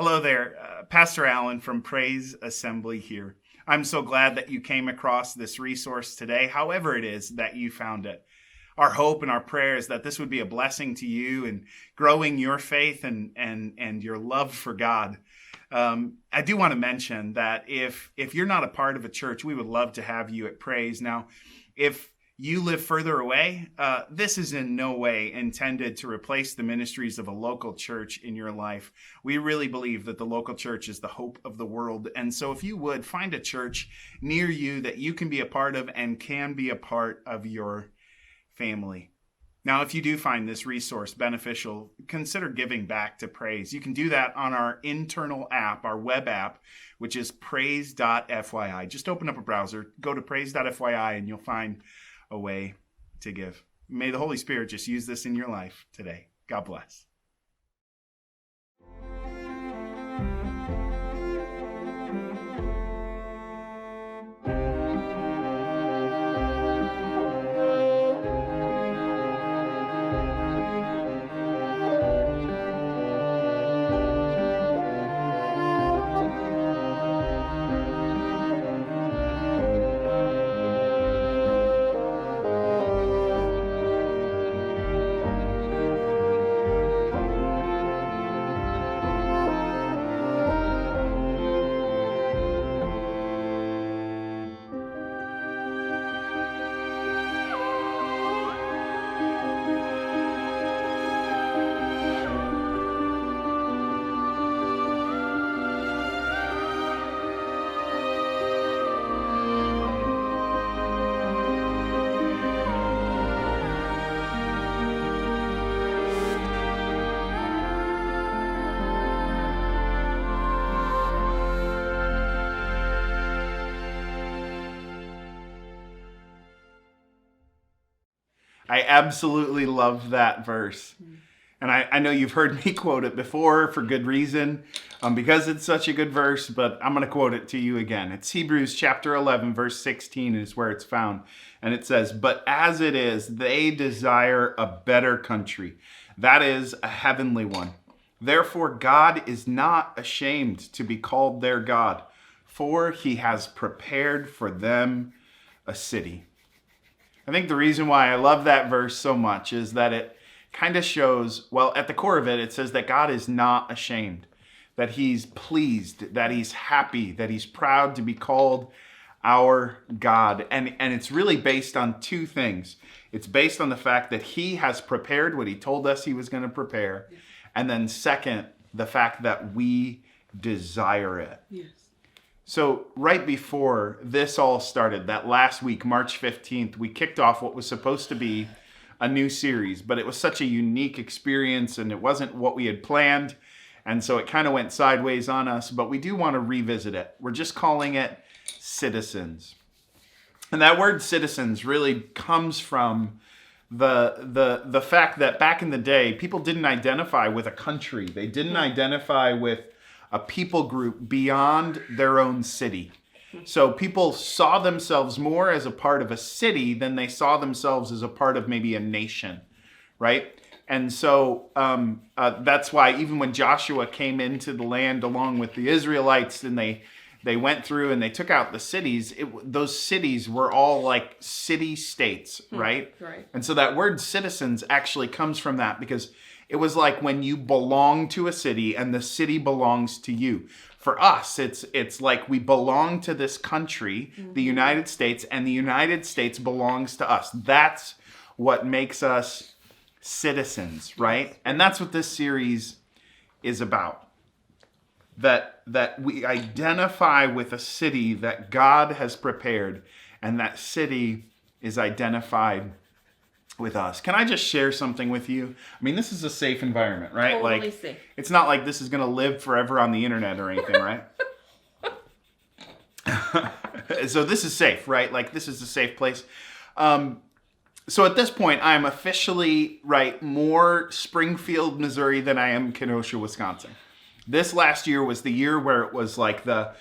Hello there, Pastor Allen from Praise Assembly here. I'm so glad that you came across this resource today, however it is that you found it. Our hope and our prayer is that this would be a blessing to you in growing your faith and your love for God. I do want to mention that if you're not a part of a church, we would love to have you at Praise. Now, if you live further away, this is in no way intended to replace the ministries of a local church in your life. We really believe that the local church is the hope of the world. And so if you would find a church near you that you can be a part of and can be a part of your family. Now, if you do find this resource beneficial, consider giving back to Praise. You can do that on our internal app, our web app, which is praise.fyi. Just open up a browser, go to praise.fyi, and you'll find a way to give. May the Holy Spirit just use this in your life today. God bless. I absolutely love that verse. And I know you've heard me quote it before for good reason, because it's such a good verse, but I'm going to quote it to you again. It's Hebrews chapter 11, verse 16 is where it's found. And it says, "But as it is, they desire a better country, that is, a heavenly one. Therefore, God is not ashamed to be called their God, for he has prepared for them a city." I think the reason why I love that verse so much is that it kind of shows, well, at the core of it, it says that God is not ashamed, that he's pleased, that he's happy, that he's proud to be called our God. And it's really based on two things. It's based on the fact that he has prepared what he told us he was going to prepare. And then second, the fact that we desire it. Yes. So right before this all started, that last week, March 15th, we kicked off what was supposed to be a new series, but it was such a unique experience and it wasn't what we had planned. And so it kind of went sideways on us, but we do want to revisit it. We're just calling it Citizens. And that word citizens really comes from the fact that back in the day, people didn't identify with a country. They didn't identify with a people group beyond their own city. So people saw themselves more as a part of a city than they saw themselves as a part of maybe a nation, right? And so that's why even when Joshua came into the land along with the Israelites and they went through and they took out the cities, those cities were all like city-states, right? Right. And so that word citizens actually comes from that, because it was like when you belong to a city and the city belongs to you. For us, it's like we belong to this country, the United States, and the United States belongs to us. That's what makes us citizens, right? And that's what this series is about. That we identify with a city that God has prepared, and that city is identified with us. Can I just share something with you? I mean, this is a safe environment, right? Totally like, safe. It's not like this is going to live forever on the internet or anything, right? So this is safe, right? Like, this is a safe place. So at this point, I'm officially, right, more Springfield, Missouri than I am Kenosha, Wisconsin. This last year was the year where it was like the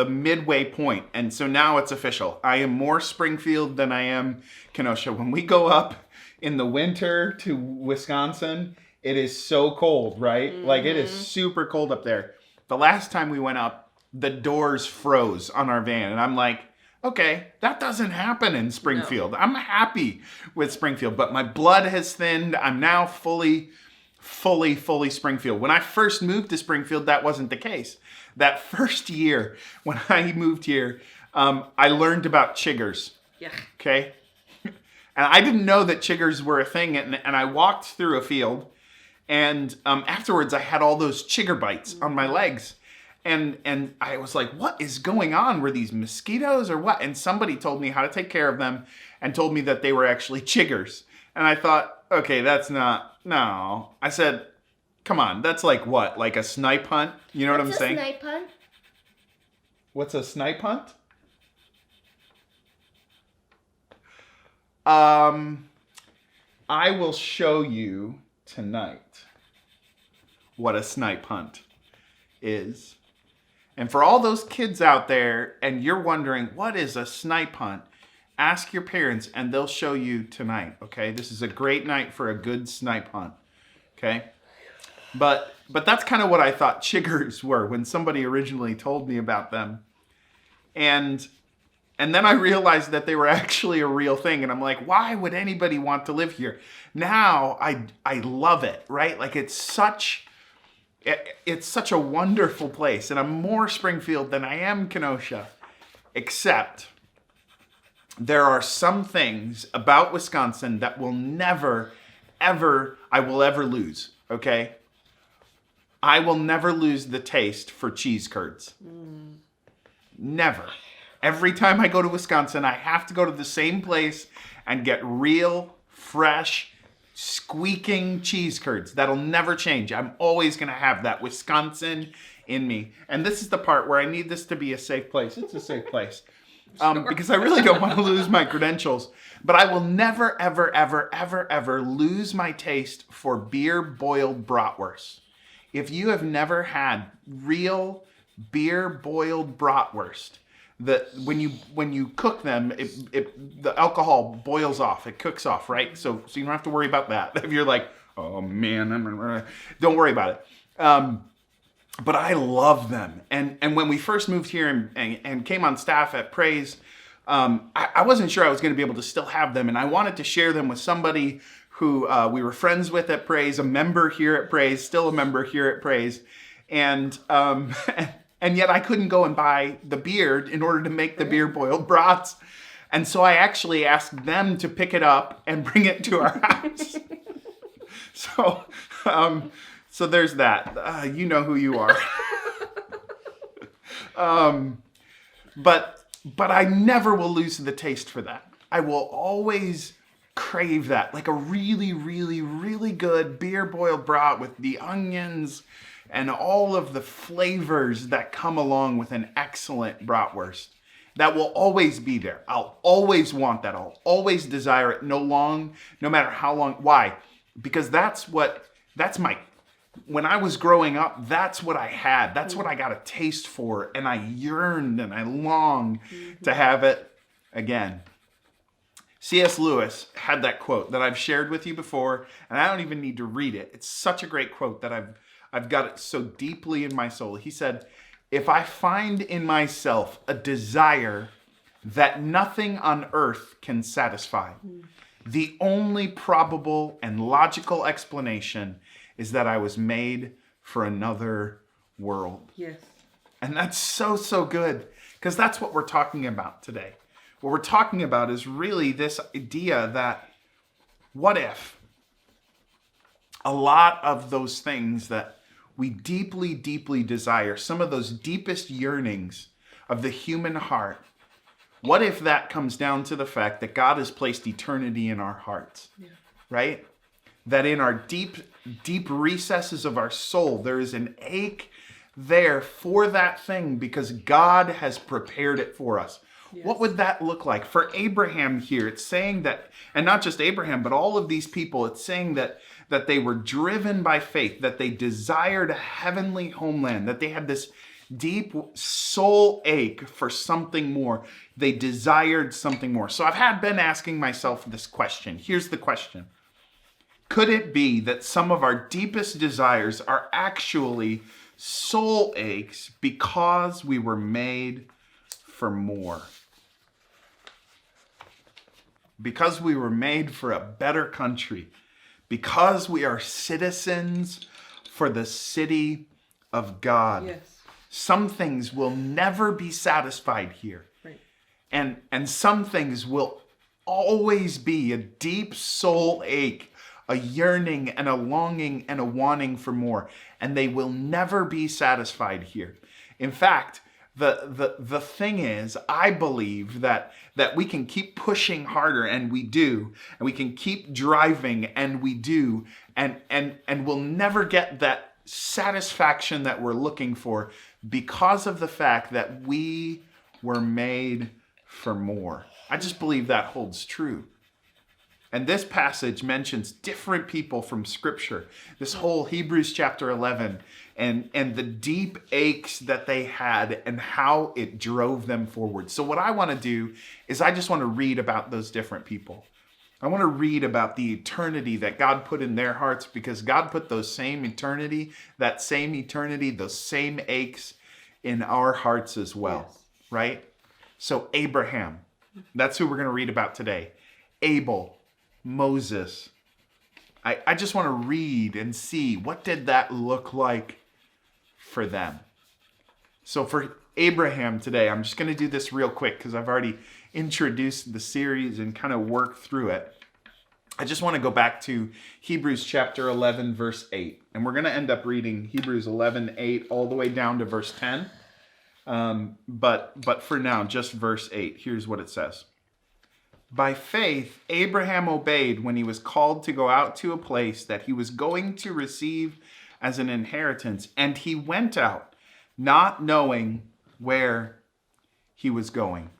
midway point. And so now it's official. I am more Springfield than I am Kenosha. When we go up in the winter to Wisconsin, It is so cold, right? Like it is super cold up there. The last time we went up, the doors froze on our van. And I'm like, okay, that doesn't happen in Springfield. No. I'm happy with Springfield, but my blood has thinned. I'm now fully Springfield. When I first moved to Springfield, that wasn't the case. That first year when I moved here, I learned about chiggers. Yeah. Okay. And I didn't know that chiggers were a thing. And I walked through a field, and afterwards I had all those chigger bites on my legs. And I was like, what is going on? Were these mosquitoes or what? And somebody told me how to take care of them and told me that they were actually chiggers. And I thought, okay, no. I said, come on, that's like what? Like a snipe hunt? You know what I'm saying? What's a snipe hunt? What's a snipe hunt? I will show you tonight what a snipe hunt is. And for all those kids out there, and you're wondering, what is a snipe hunt? Ask your parents and they'll show you tonight, okay? This is a great night for a good snipe hunt, okay? But that's kind of what I thought chiggers were when somebody originally told me about them. And then I realized that they were actually a real thing. And I'm like, why would anybody want to live here? Now I love it, right? Like it's such a wonderful place. And I'm more Springfield than I am Kenosha, except there are some things about Wisconsin that will never, ever, I will ever lose, okay? I will never lose the taste for cheese curds. Never. Every time I go to Wisconsin, I have to go to the same place and get real, fresh, squeaking cheese curds. That'll never change. I'm always going to have that Wisconsin in me. And this is the part where I need this to be a safe place. It's a safe place. Because I really don't want to lose my credentials. But I will never, ever, ever, ever, ever lose my taste for beer boiled bratwurst. If you have never had real beer boiled bratwurst, that when you cook them, the alcohol boils off, it cooks off, right? So you don't have to worry about that. If you're like, oh man, don't worry about it. But I love them. And when we first moved here and came on staff at Praise, I wasn't sure I was going to be able to still have them. And I wanted to share them with somebody who we were friends with at Praise, a member here at Praise, still a member here at Praise. And yet I couldn't go and buy the beer in order to make the beer boiled brats. And so I actually asked them to pick it up and bring it to our house. So there's that. You know who you are. But I never will lose the taste for that. I will always crave that. Like a really, really, really good beer boiled brat with the onions and all of the flavors that come along with an excellent bratwurst. That will always be there. I'll always want that. I'll always desire it no matter how long. Why? Because when I was growing up, that's what I had. That's what I got a taste for. And I yearned and I longed to have it again. C.S. Lewis had that quote that I've shared with you before, and I don't even need to read it. It's such a great quote that I've got it so deeply in my soul. He said, if I find in myself a desire that nothing on earth can satisfy, the only probable and logical explanation is that I was made for another world. Yes. And that's so, so good, because that's what we're talking about today. What we're talking about is really this idea that what if a lot of those things that we deeply, deeply desire, some of those deepest yearnings of the human heart, what if that comes down to the fact that God has placed eternity in our hearts, right? That in our deep, deep recesses of our soul, there is an ache there for that thing because God has prepared it for us. Yes. What would that look like? For Abraham here, it's saying that, and not just Abraham, but all of these people, it's saying that they were driven by faith, that they desired a heavenly homeland, that they had this deep soul ache for something more. They desired something more. So I've been asking myself this question. Here's the question. Could it be that some of our deepest desires are actually soul aches because we were made for more? Because we were made for a better country. Because we are citizens for the city of God. Yes. Some things will never be satisfied here. Right. And some things will always be a deep soul ache, a yearning and a longing and a wanting for more. And they will never be satisfied here. In fact, the thing is, I believe that we can keep pushing harder, and we do, and we can keep driving, and we do, and we'll never get that satisfaction that we're looking for because of the fact that we were made for more. I just believe that holds true. And this passage mentions different people from Scripture. This whole Hebrews chapter 11 and the deep aches that they had and how it drove them forward. So what I want to do is I just want to read about those different people. I want to read about the eternity that God put in their hearts, because God put those same eternity, those same aches in our hearts as well, yes. Right? So Abraham, that's who we're going to read about today. Abel, Moses. I just want to read and see, what did that look like for them? So for Abraham today, I'm just going to do this real quick because I've already introduced the series and kind of worked through it. I just want to go back to Hebrews chapter 11, verse 8. And we're going to end up reading Hebrews 11, 8 all the way down to verse 10. But for now, just verse 8. Here's what it says. By faith, Abraham obeyed when he was called to go out to a place that he was going to receive as an inheritance. And he went out, not knowing where he was going.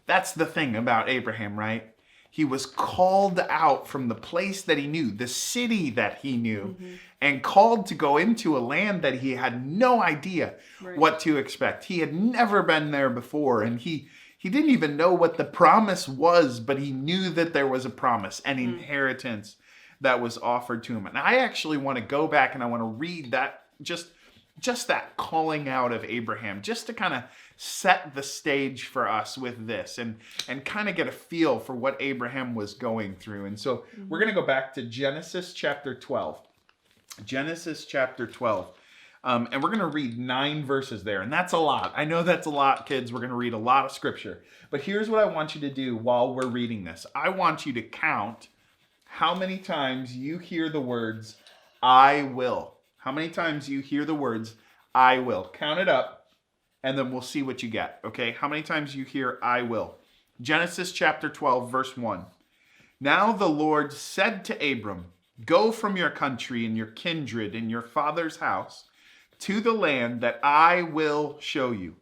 That's the thing about Abraham, right? He was called out from the place that he knew, the city that he knew, and called to go into a land that he had no idea what to expect. He had never been there before, and he didn't even know what the promise was, but he knew that there was a promise, an inheritance that was offered to him. And I actually want to go back and I want to read that, just that calling out of Abraham, just to kind of set the stage for us with this and kind of get a feel for what Abraham was going through. And so we're going to go back to Genesis chapter 12. Genesis chapter 12. And we're going to read 9 verses there. And that's a lot. I know that's a lot, kids. We're going to read a lot of scripture. But here's what I want you to do while we're reading this. I want you to count how many times you hear the words, I will. How many times you hear the words, I will. Count it up, and then we'll see what you get. Okay? How many times you hear, I will. Genesis chapter 12, verse 1. Now the Lord said to Abram, go from your country and your kindred and your father's house to the land that I will show you,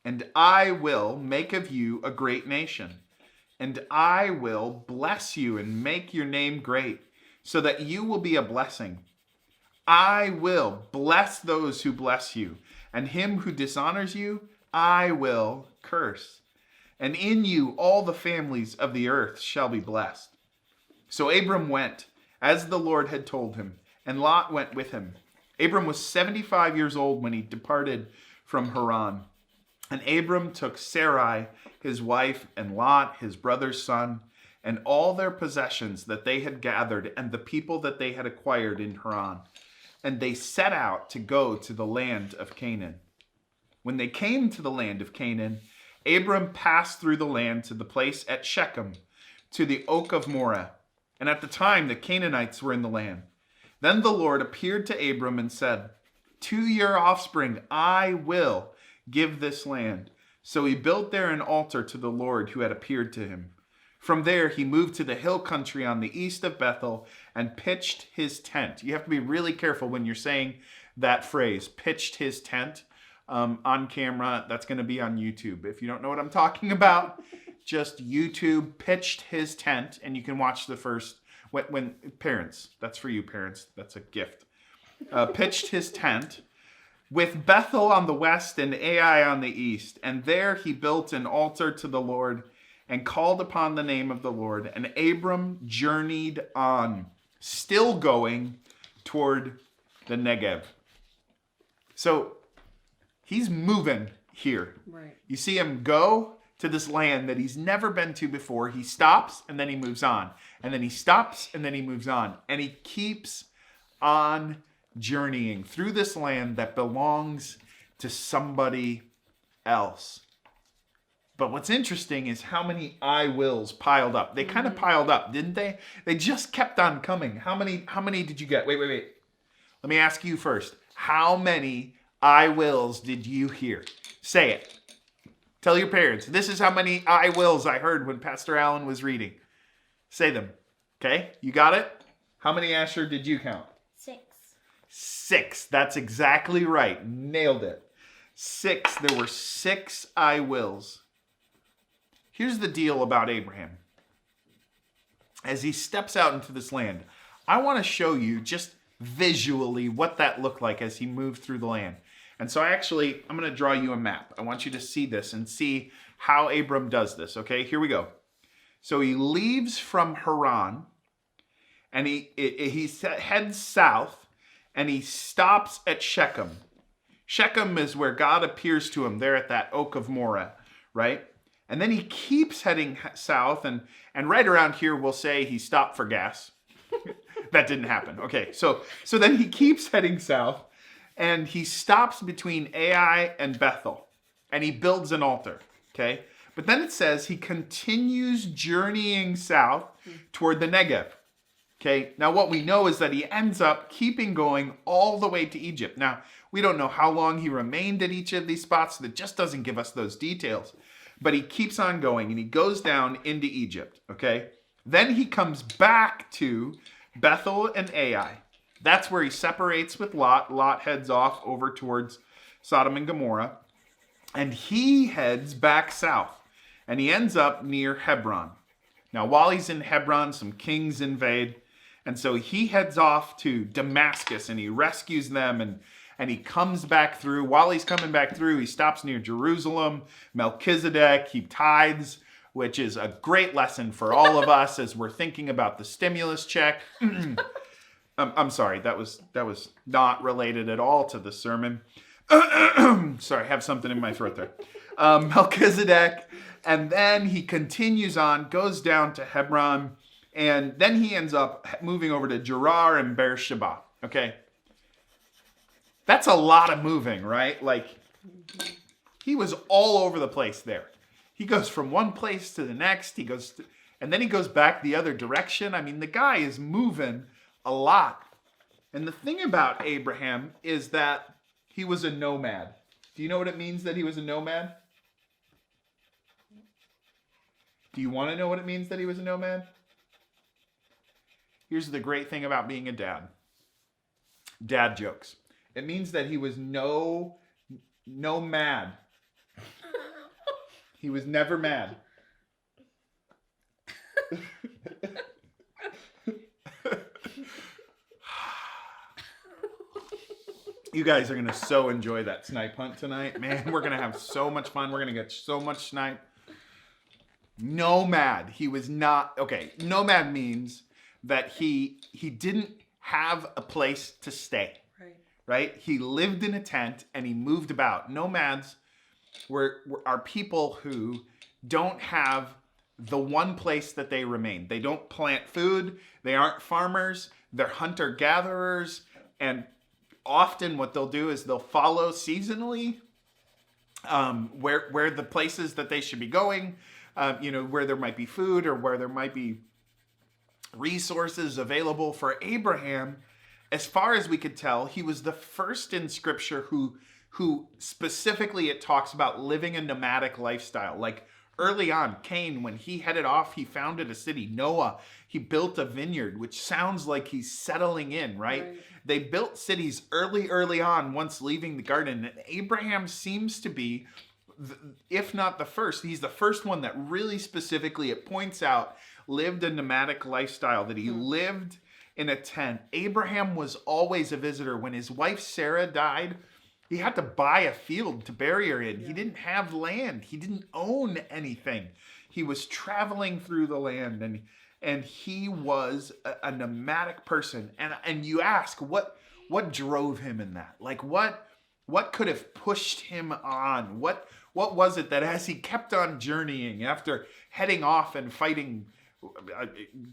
and I will make of you a great nation, and I will bless you and make your name great, so that you will be a blessing. I will bless those who bless you, and him who dishonors you, I will curse. And in you all the families of the earth shall be blessed. So Abram went, as the Lord had told him, and Lot went with him. Abram was 75 years old when he departed from Haran. And Abram took Sarai, his wife, and Lot, his brother's son, and all their possessions that they had gathered, and the people that they had acquired in Haran. And they set out to go to the land of Canaan. When they came to the land of Canaan, Abram passed through the land to the place at Shechem, to the oak of Moreh. And at the time the Canaanites were in the land. Then the Lord appeared to Abram and said, to your offspring I will give this land. So he built there an altar to the Lord who had appeared to him. From there he moved to the hill country on the east of Bethel and pitched his tent. You have to be really careful when you're saying that phrase, pitched his tent, on camera. That's going to be on YouTube. If you don't know what I'm talking about, just YouTube pitched his tent, and you can watch the first. When parents, that's for you parents, that's a gift. Pitched his tent with Bethel on the west and Ai on the east. And there he built an altar to the Lord and called upon the name of the Lord. And Abram journeyed on still going toward the Negev. So he's moving here. Right. You see him go to this land that he's never been to before. He stops and then he moves on. And then he stops and then he moves on. And he keeps on journeying through this land that belongs to somebody else. But what's interesting is how many I wills piled up. They kind of piled up, didn't they? They just kept on coming. How many did you get? Wait. Let me ask you first. How many I wills did you hear? Say it. Tell your parents. This is how many I wills I heard when Pastor Allen was reading. Say them. Okay? You got it? How many, Asher, did you count? 6. 6. That's exactly right. Nailed it. 6. There were 6 I wills. Here's the deal about Abraham. As he steps out into this land, I want to show you just visually what that looked like as he moved through the land. And so I'm going to draw you a map. I want you to see this and see how Abram does this. Okay, here we go. So he leaves from Haran and he heads south and he stops at Shechem. Shechem is where God appears to him there at that oak of Moreh, right? And then he keeps heading south, and right around here we'll say he stopped for gas. That didn't happen. Okay, so then he keeps heading south, and he stops between Ai and Bethel, and he builds an altar, okay? But then it says he continues journeying south toward the Negev, okay? Now what we know is that he ends up keeping going all the way to Egypt. Now, we don't know how long he remained at each of these spots. That just doesn't give us those details. But he keeps on going, and he goes down into Egypt, okay? Then he comes back to Bethel and Ai. That's where he separates with Lot. Lot heads off over towards Sodom and Gomorrah. And he heads back south, and he ends up near Hebron. Now, while he's in Hebron, some kings invade, and so he heads off to Damascus, and he rescues them, and he comes back through. While he's coming back through, he stops near Jerusalem, Melchizedek. He tithes, which is a great lesson for all of us as we're thinking about the stimulus check. I'm sorry, that was not related at all to the sermon. Sorry, I have something in my throat there. Melchizedek, and then he continues on, goes down to Hebron, and then he ends up moving over to Gerar and Beersheba. Okay. That's a lot of moving, right? Like, he was all over the place there. He goes from one place to the next. And then he goes back the other direction. I mean, the guy is moving a lot. And the thing about Abraham is that he was a nomad. Do you know what it means that he was a nomad? Do you want to know what it means that he was a nomad? Here's the great thing about being a dad. Dad jokes. It means that he was no mad. He was never mad. You guys are going to so enjoy that snipe hunt tonight. Man, we're going to have so much fun. We're going to get so much snipe. Nomad. He was not... Okay, nomad means that he didn't have a place to stay. Right? He lived in a tent and he moved about. Nomads are people who don't have the one place that they remain. They don't plant food. They aren't farmers. They're hunter-gatherers. And often what they'll do is they'll follow seasonally where the places that they should be going, where there might be food or where there might be resources available. For Abraham, as far as we could tell, he was the first in Scripture who specifically it talks about living a nomadic lifestyle. Like early on, Cain, when he headed off, he founded a city. Noah, he built a vineyard, which sounds like he's settling in, right? They built cities early on once leaving the garden. And Abraham seems to be, if not the first, he's the first one that really specifically, it points out, lived a nomadic lifestyle, that he lived in a tent. Abraham was always a visitor. When his wife Sarah died, he had to buy a field to bury her in. Yeah. He didn't have land. He didn't own anything. He was traveling through the land, and he was a nomadic person. And you ask, what drove him in that? Like what could have pushed him on? What was it that as he kept on journeying after heading off and fighting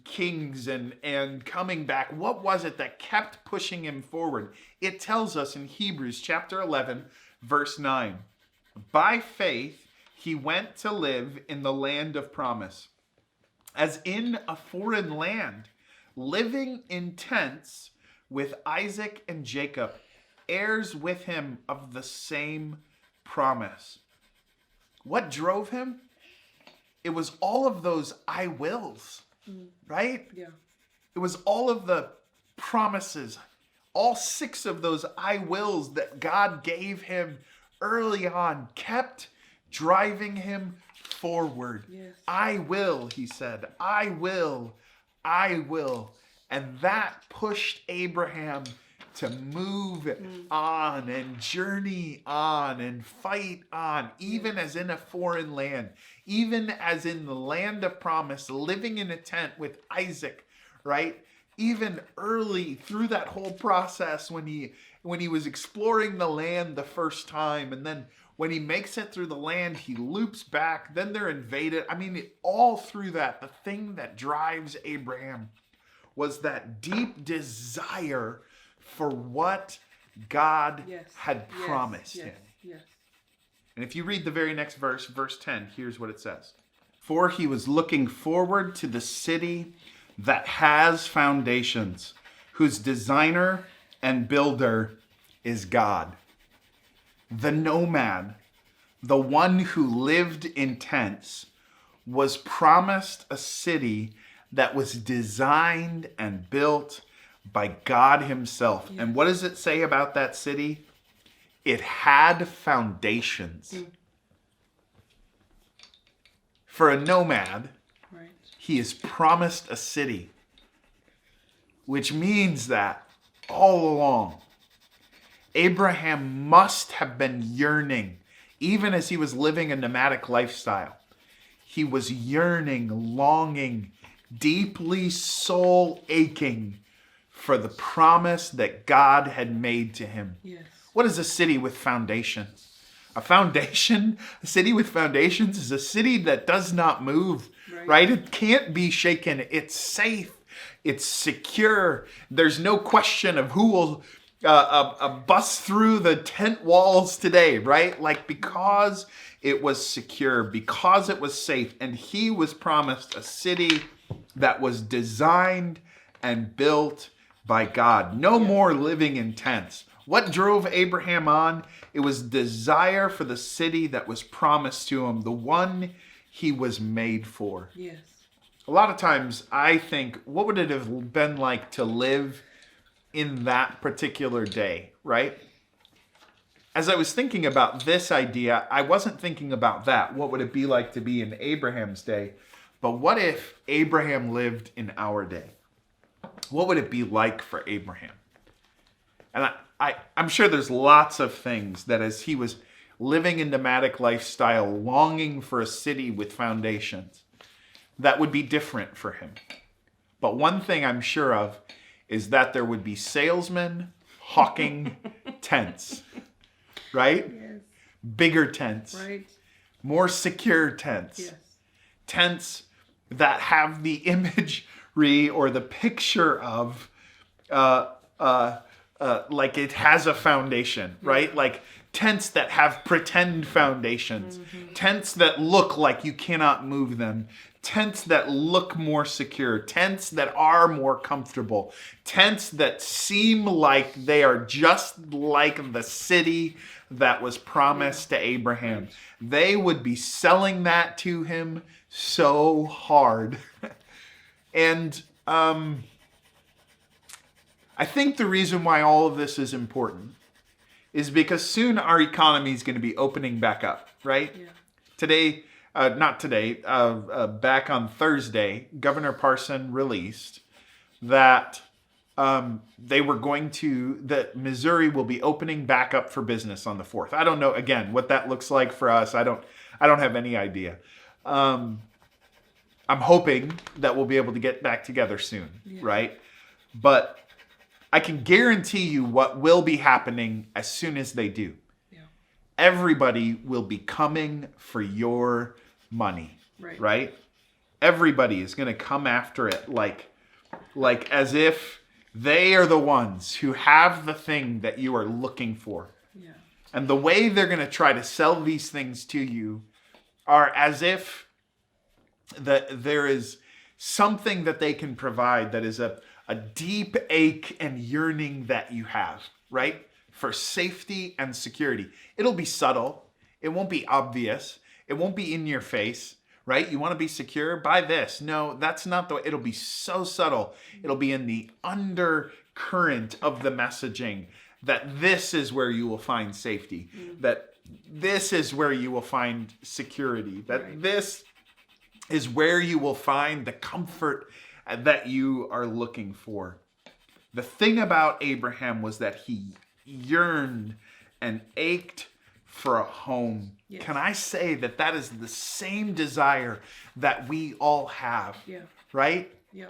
kings and coming back, what was it that kept pushing him forward? It tells us in Hebrews chapter 11, verse 9, by faith he went to live in the land of promise, as in a foreign land, living in tents with Isaac and Jacob, heirs with him of the same promise. What drove him? It was all of those I wills, right? Yeah. It was all of the promises, all 6 of those I wills that God gave him early on, kept driving him forward. Yes. I will, he said, I will, I will. And that pushed Abraham to move on and journey on and fight on, even as in a foreign land, even as in the land of promise, living in a tent with Isaac, right? Even early through that whole process when he was exploring the land the first time, and then when he makes it through the land, he loops back, then they're invaded. I mean, all through that, the thing that drives Abraham was that deep desire for what God had promised him. Yes. And if you read the very next verse, verse 10, here's what it says. For he was looking forward to the city that has foundations, whose designer and builder is God. The nomad, the one who lived in tents, was promised a city that was designed and built by God himself. And what does it say about that city? It had foundations. For a nomad, he is promised a city, which means that all along, Abraham must have been yearning, even as he was living a nomadic lifestyle. He was yearning, longing, deeply soul aching for the promise that God had made to him. Yes. What is a city with foundations? A city with foundations is a city that does not move, right? It can't be shaken. It's safe. It's secure. There's no question of who will bust through the tent walls today, right? Like, because it was secure, because it was safe, and he was promised a city that was designed and built by God. No more living in tents. What drove Abraham on? It was desire for the city that was promised to him, the one he was made for. Yes. A lot of times I think, what would it have been like to live in that particular day, right? As I was thinking about this idea, I wasn't thinking about that. What would it be like to be in Abraham's day? But what if Abraham lived in our day? What would it be like for Abraham? And I'm sure there's lots of things that as he was living a nomadic lifestyle, longing for a city with foundations, that would be different for him. But one thing I'm sure of is that there would be salesmen hawking tents, right? Yes. Bigger tents, Right. more secure tents, Yes. tents that have the imagery or the picture of like it has a foundation, right? Like tents that have pretend foundations, tents that look like you cannot move them, tents that look more secure, tents that are more comfortable, tents that seem like they are just like the city that was promised to Abraham. They would be selling that to him so hard. And I think the reason why all of this is important is because soon our economy is going to be opening back up, right? Yeah. Today, back on Thursday, Governor Parson released that that Missouri will be opening back up for business on the 4th. I don't know, again, what that looks like for us. I don't have any idea. I'm hoping that we'll be able to get back together soon, Yeah. right? But I can guarantee you what will be happening as soon as they do. Yeah. Everybody will be coming for your money, right? Everybody is going to come after it like as if they are the ones who have the thing that you are looking for. Yeah. And the way they're going to try to sell these things to you are as if that there is something that they can provide that is a deep ache and yearning that you have, right? For safety and security. It'll be subtle. It won't be obvious. It won't be in your face, right? You want to be secure? Buy this. No, that's not the way. It'll be so subtle. It'll be in the undercurrent of the messaging that this is where you will find safety, that this is where you will find security, that this is where you will find the comfort that you are looking for. The thing about Abraham was that he yearned and ached for a home. Yes. Can I say that that is the same desire that we all have? Yeah. Right? Yeah.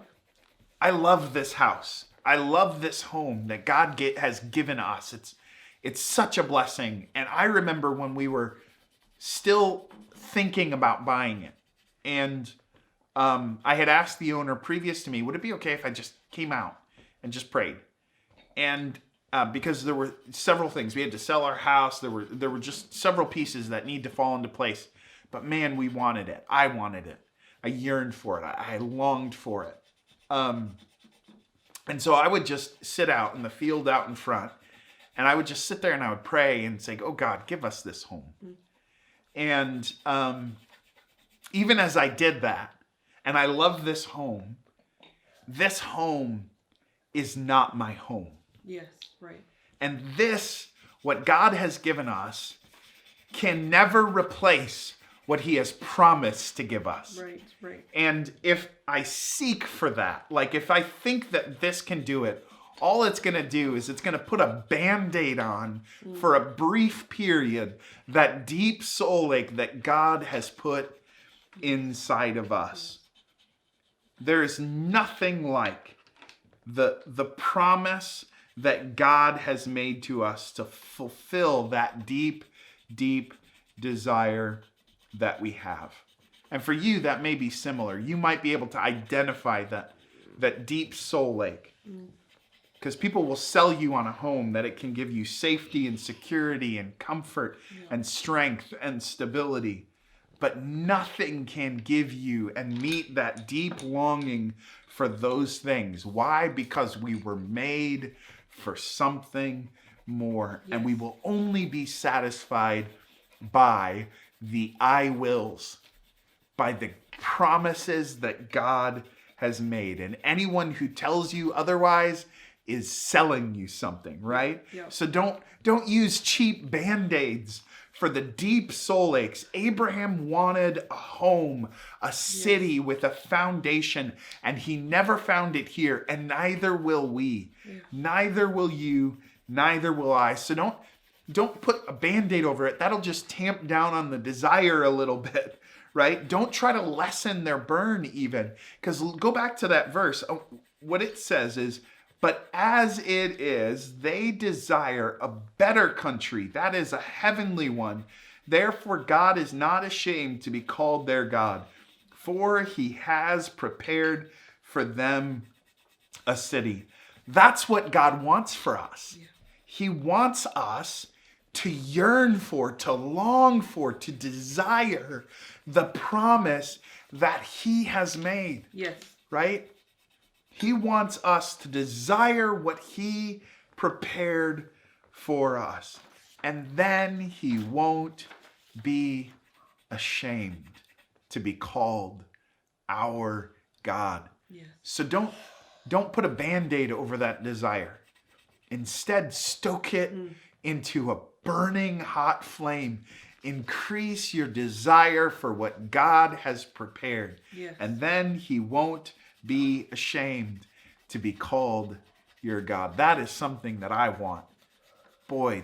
I love this house. I love this home that God has given us. It's such a blessing. And I remember when we were still thinking about buying it. And I had asked the owner previous to me, would it be okay if I just came out and just prayed? And because there were several things. We had to sell our house. There were just several pieces that need to fall into place. But man, we wanted it. I wanted it. I yearned for it. I longed for it. And so I would just sit out in the field out in front, and I would just sit there and I would pray and say, oh God, give us this home. And even as I did that, and I love this home is not my home. Yes, right. And this, what God has given us, can never replace what he has promised to give us. Right, right. And if I seek for that, like if I think that this can do it, all it's going to do is it's going to put a Band-Aid on for a brief period, that deep soul ache that God has put inside of us. There is nothing like the promise that God has made to us to fulfill that deep, deep desire that we have. And for you, that may be similar. You might be able to identify that deep soul ache. Because people will sell you on a home that it can give you safety and security and comfort and strength and stability. But nothing can give you and meet that deep longing for those things. Why? Because we were made for something more. Yes. And we will only be satisfied by the I wills, by the promises that God has made. And anyone who tells you otherwise is selling you something, right? Yep. So don't use cheap Band-Aids for the deep soul aches. Abraham wanted a home, a city with a foundation, and he never found it here, and neither will we. Yeah. Neither will you, neither will I. So don't put a Band-Aid over it. That'll just tamp down on the desire a little bit, right? Don't try to lessen their burn even. Because go back to that verse. What it says is, but as it is, they desire a better country, that is a heavenly one. Therefore, God is not ashamed to be called their God, for he has prepared for them a city. That's what God wants for us. Yeah. He wants us to yearn for, to long for, to desire the promise that he has made. Yes. Right? He wants us to desire what he prepared for us. And then he won't be ashamed to be called our God. Yes. So don't put a Band-Aid over that desire. Instead, stoke it into a burning hot flame. Increase your desire for what God has prepared. Yes. And then he won't be ashamed to be called your God. That is something that I want. Boy,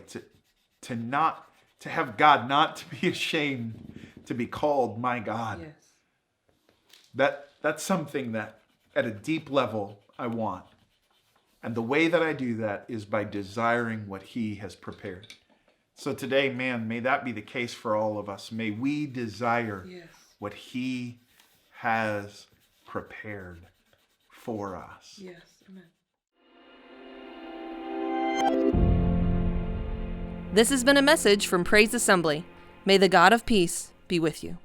to have God not to be ashamed to be called my God. Yes. That's something that at a deep level I want. And the way that I do that is by desiring what he has prepared. So today, man, may that be the case for all of us. May we desire what he has prepared for us. Yes, amen. This has been a message from Praise Assembly. May the God of peace be with you.